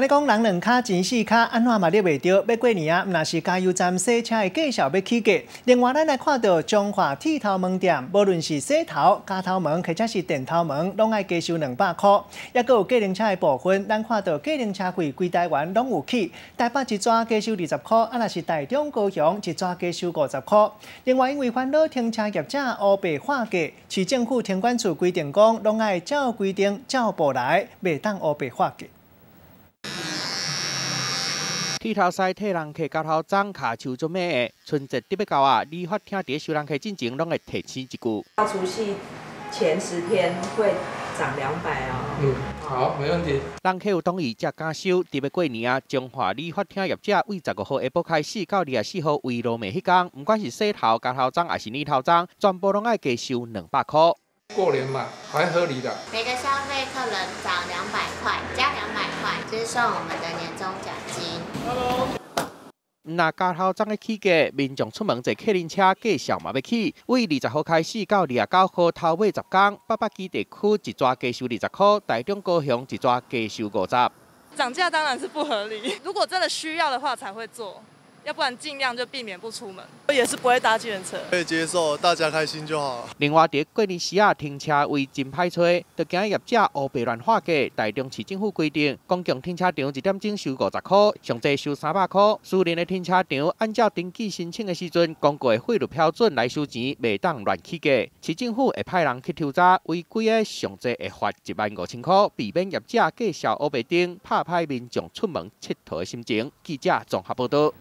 安尼讲，人两卡钱四卡，安怎嘛你袂着？要过年啊，若是加油站洗车的介绍要起价。另外，咱来看到中华剃头门店，无论是洗头、加头毛，或者是电头毛，拢爱加收200块。也阁有计程车的部分，咱看到计程车费规台湾拢有起，台北一抓加收20块，啊若是台中、高雄一抓加收50块。另外，因为烦恼停车业者乌白划价，市政府停管处规定讲，拢爱照规定照步来，袂当乌白划价。 剃头师替人客交头长，骹手做咩的？春节特别到啊，理发厅伫收人客进前，拢会提醒一句。到除夕前10天会涨200哦。好，没问题。人客有同意才敢收，特别过年啊，中华理发厅业者为15号下晡开始到24号为落暝迄天，不管是洗头、加头长还是理头长，全部拢爱加收200块。过年嘛，还合理的。每个消费客人涨200块，加200块，就是算我们的年终奖金。 那加头长的起价，民众出门坐客运车介绍嘛要起，为20号开始到29号头尾10天，北北基地区一抓加收20块，台中高雄一抓加收50。涨价当然是不合理，如果真的需要的话才会做，要不然尽量就避免不出门。也是不会搭计程车，可以接受，大家开心就好。另外，伫过年时啊，停车位真歹找，就惊业者乌白乱划价。台中市政府规定，公共停车场1点钟收50块，上最收300块。私人的停车场按照登记申请的时阵，公告的费率标准来收钱，袂当乱起价。市政府会派人去抽查，违规的上最会罚15000块，避免业者介绍乌白灯，拍歹民众出门佚佗的心情。记者综合报道。